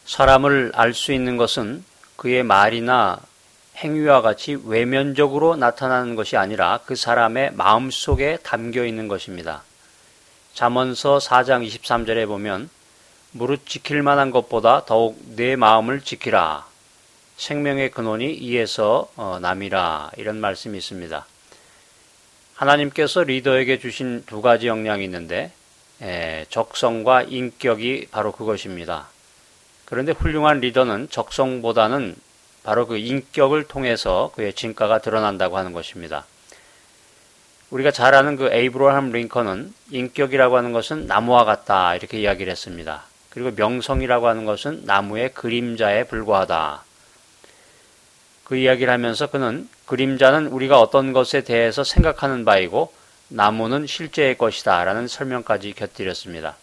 사람을 알 수 있는 것은 그의 말이나 행위와 같이 외면적으로 나타나는 것이 아니라 그 사람의 마음속에 담겨 있는 것입니다. 잠언서 4장 23절에 보면 무릇 지킬 만한 것보다 더욱 내 마음을 지키라. 생명의 근원이 이에서 남이라. 이런 말씀이 있습니다. 하나님께서 리더에게 주신 두 가지 역량이 있는데 적성과 인격이 바로 그것입니다. 그런데 훌륭한 리더는 적성보다는 바로 그 인격을 통해서 그의 진가가 드러난다고 하는 것입니다. 우리가 잘 아는 그 에이브러함 링컨은 인격이라고 하는 것은 나무와 같다 이렇게 이야기를 했습니다. 그리고 명성이라고 하는 것은 나무의 그림자에 불과하다. 그 이야기를 하면서 그는 그림자는 우리가 어떤 것에 대해서 생각하는 바이고 나무는 실제의 것이다 라는 설명까지 곁들였습니다.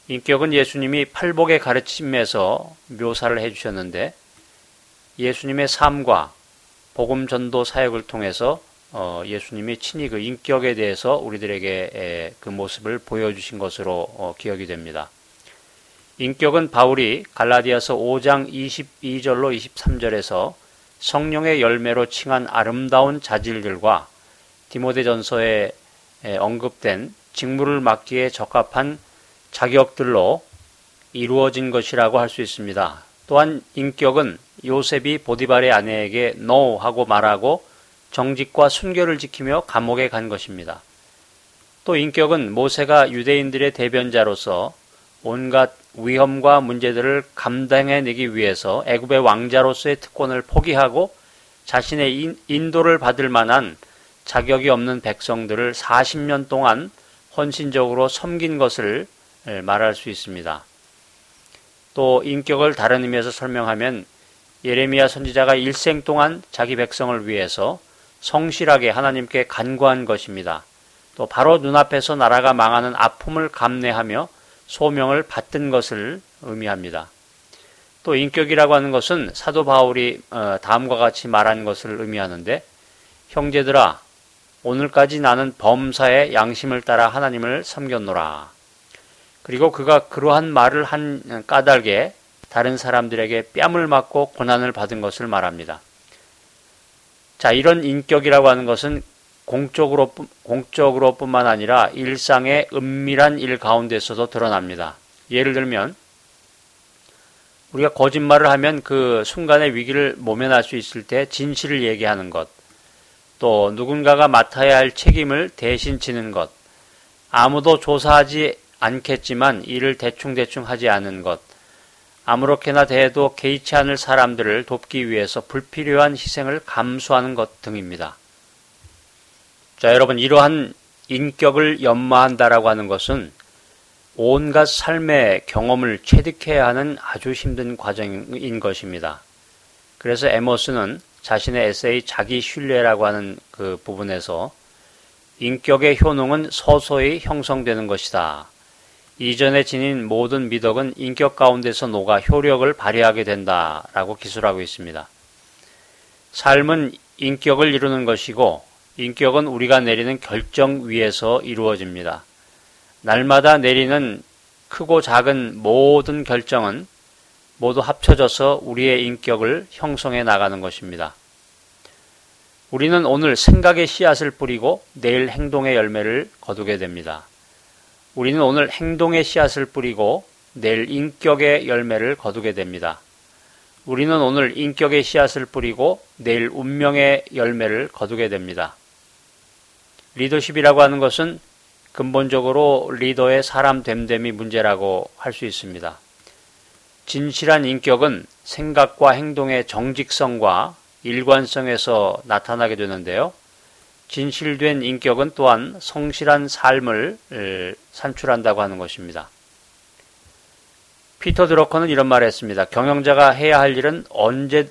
인격은 예수님이 팔복의 가르침에서 묘사를 해주셨는데 예수님의 삶과 복음 전도 사역을 통해서 예수님이 친히 그 인격에 대해서 우리들에게 그 모습을 보여주신 것으로 기억이 됩니다. 인격은 바울이 갈라디아서 5장 22절로 23절에서 성령의 열매로 칭한 아름다운 자질들과 디모데전서에 언급된 직무를 맡기에 적합한 자격들로 이루어진 것이라고 할 수 있습니다. 또한 인격은 요셉이 보디발의 아내에게 no 하고 말하고 정직과 순결을 지키며 감옥에 간 것입니다. 또 인격은 모세가 유대인들의 대변자로서 온갖 위험과 문제들을 감당해내기 위해서 애굽의 왕자로서의 특권을 포기하고 자신의 인도를 받을 만한 자격이 없는 백성들을 40년 동안 헌신적으로 섬긴 것을 말할 수 있습니다. 또 인격을 다른 의미에서 설명하면 예레미야 선지자가 일생 동안 자기 백성을 위해서 성실하게 하나님께 간구한 것입니다. 또 바로 눈앞에서 나라가 망하는 아픔을 감내하며 소명을 받든 것을 의미합니다. 또 인격이라고 하는 것은 사도 바울이 다음과 같이 말한 것을 의미하는데 형제들아 오늘까지 나는 범사의 양심을 따라 하나님을 섬겼노라. 그리고 그가 그러한 말을 한 까닭에 다른 사람들에게 뺨을 맞고 고난을 받은 것을 말합니다. 자, 이런 인격이라고 하는 것은 공적으로뿐만 아니라 일상의 은밀한 일 가운데서도 드러납니다. 예를 들면 우리가 거짓말을 하면 그 순간의 위기를 모면할 수 있을 때 진실을 얘기하는 것, 또 누군가가 맡아야 할 책임을 대신 지는 것, 아무도 조사하지 않겠지만 일을 대충 하지 않은 것, 아무렇게나 대해도 개의치 않을 사람들을 돕기 위해서 불필요한 희생을 감수하는 것 등입니다. 자, 여러분, 이러한 인격을 연마한다라고 하는 것은 온갖 삶의 경험을 체득해야 하는 아주 힘든 과정인 것입니다. 그래서 에머스는 자신의 에세이 자기 신뢰라고 하는 그 부분에서 인격의 효능은 서서히 형성되는 것이다. 이전에 지닌 모든 미덕은 인격 가운데서 녹아 효력을 발휘하게 된다라고 기술하고 있습니다. 삶은 인격을 이루는 것이고 인격은 우리가 내리는 결정 위에서 이루어집니다. 날마다 내리는 크고 작은 모든 결정은 모두 합쳐져서 우리의 인격을 형성해 나가는 것입니다. 우리는 오늘 생각의 씨앗을 뿌리고 내일 행동의 열매를 거두게 됩니다. 우리는 오늘 행동의 씨앗을 뿌리고 내일 인격의 열매를 거두게 됩니다. 우리는 오늘 인격의 씨앗을 뿌리고 내일 운명의 열매를 거두게 됩니다. 리더십이라고 하는 것은 근본적으로 리더의 사람 됨됨이 문제라고 할 수 있습니다. 진실한 인격은 생각과 행동의 정직성과 일관성에서 나타나게 되는데요. 진실된 인격은 또한 성실한 삶을 산출한다고 하는 것입니다. 피터 드러커는 이런 말을 했습니다. 경영자가 해야 할 일은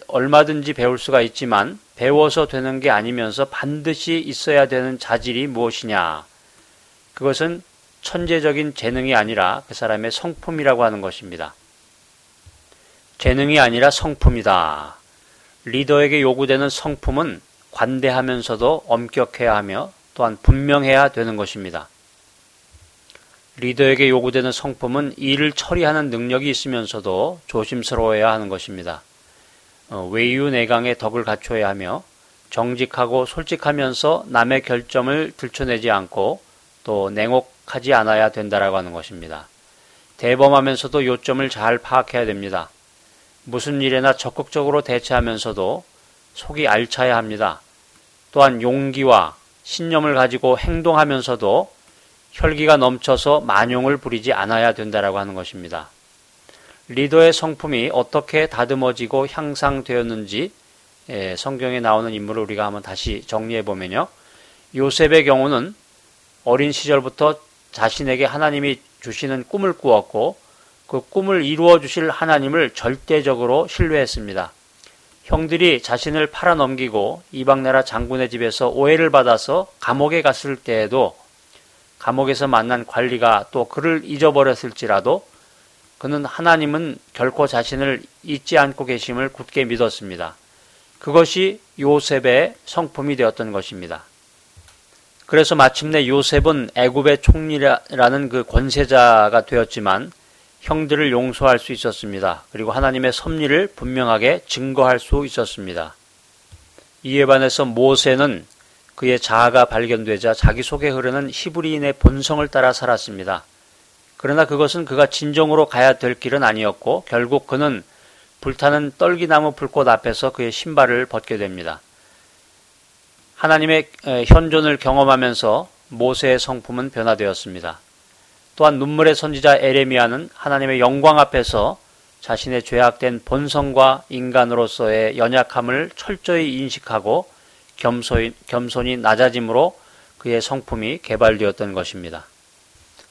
얼마든지 배울 수가 있지만 배워서 되는 게 아니면서 반드시 있어야 되는 자질이 무엇이냐. 그것은 천재적인 재능이 아니라 그 사람의 성품이라고 하는 것입니다. 재능이 아니라 성품이다. 리더에게 요구되는 성품은 관대하면서도 엄격해야 하며 또한 분명해야 되는 것입니다. 리더에게 요구되는 성품은 일을 처리하는 능력이 있으면서도 조심스러워야 하는 것입니다. 외유내강의 덕을 갖춰야 하며 정직하고 솔직하면서 남의 결점을 들춰내지 않고 또 냉혹하지 않아야 된다라고 하는 것입니다. 대범하면서도 요점을 잘 파악해야 됩니다. 무슨 일에나 적극적으로 대처하면서도 속이 알차야 합니다. 또한 용기와 신념을 가지고 행동하면서도 혈기가 넘쳐서 만용을 부리지 않아야 된다라고 하는 것입니다. 리더의 성품이 어떻게 다듬어지고 향상되었는지 성경에 나오는 인물을 우리가 한번 다시 정리해 보면요. 요셉의 경우는 어린 시절부터 자신에게 하나님이 주시는 꿈을 꾸었고 그 꿈을 이루어 주실 하나님을 절대적으로 신뢰했습니다. 형들이 자신을 팔아넘기고 이방나라 장군의 집에서 오해를 받아서 감옥에 갔을 때에도 감옥에서 만난 관리가 또 그를 잊어버렸을지라도 그는 하나님은 결코 자신을 잊지 않고 계심을 굳게 믿었습니다. 그것이 요셉의 성품이 되었던 것입니다. 그래서 마침내 요셉은 애굽의 총리라는 그 권세자가 되었지만 형들을 용서할 수 있었습니다. 그리고 하나님의 섭리를 분명하게 증거할 수 있었습니다. 이에 반해서 모세는 그의 자아가 발견되자 자기 속에 흐르는 히브리인의 본성을 따라 살았습니다. 그러나 그것은 그가 진정으로 가야 될 길은 아니었고 결국 그는 불타는 떨기나무 불꽃 앞에서 그의 신발을 벗게 됩니다. 하나님의 현존을 경험하면서 모세의 성품은 변화되었습니다. 또한 눈물의 선지자 에레미야는 하나님의 영광 앞에서 자신의 죄악된 본성과 인간으로서의 연약함을 철저히 인식하고 겸손히 낮아짐으로 그의 성품이 개발되었던 것입니다.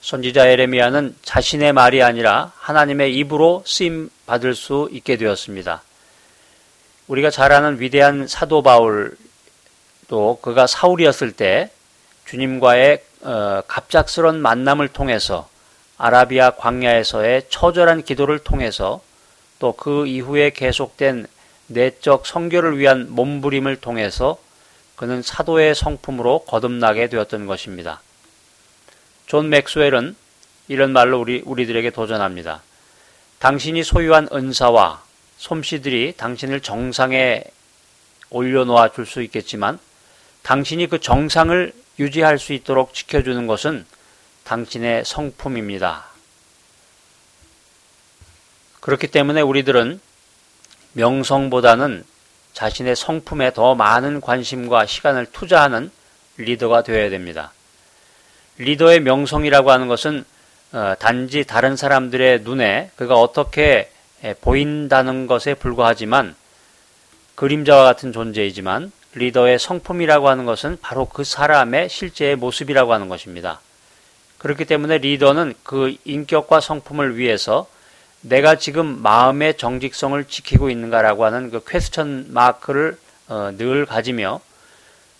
선지자 에레미야는 자신의 말이 아니라 하나님의 입으로 쓰임 받을 수 있게 되었습니다. 우리가 잘 아는 위대한 사도 바울도 그가 사울이었을 때 주님과의 갑작스런 만남을 통해서 아라비아 광야에서의 처절한 기도를 통해서 또 그 이후에 계속된 내적 성결을 위한 몸부림을 통해서 그는 사도의 성품으로 거듭나게 되었던 것입니다. 존 맥스웰은 이런 말로 우리들에게 도전합니다. 당신이 소유한 은사와 솜씨들이 당신을 정상에 올려놓아 줄 수 있겠지만 당신이 그 정상을 유지할 수 있도록 지켜주는 것은 당신의 성품입니다. 그렇기 때문에 우리들은 명성보다는 자신의 성품에 더 많은 관심과 시간을 투자하는 리더가 되어야 됩니다. 리더의 명성이라고 하는 것은 단지 다른 사람들의 눈에 그가 어떻게 보인다는 것에 불과하지만 그림자와 같은 존재이지만 리더의 성품이라고 하는 것은 바로 그 사람의 실제의 모습이라고 하는 것입니다. 그렇기 때문에 리더는 그 인격과 성품을 위해서 내가 지금 마음의 정직성을 지키고 있는가라고 하는 그 퀘스천 마크를 늘 가지며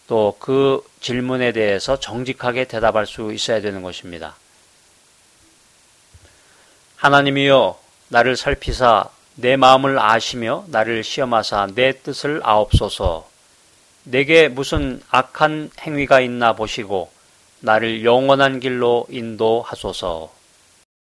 또 그 질문에 대해서 정직하게 대답할 수 있어야 되는 것입니다. 하나님이여 나를 살피사 내 마음을 아시며 나를 시험하사 내 뜻을 아옵소서. 내게 무슨 악한 행위가 있나 보시고 나를 영원한 길로 인도하소서.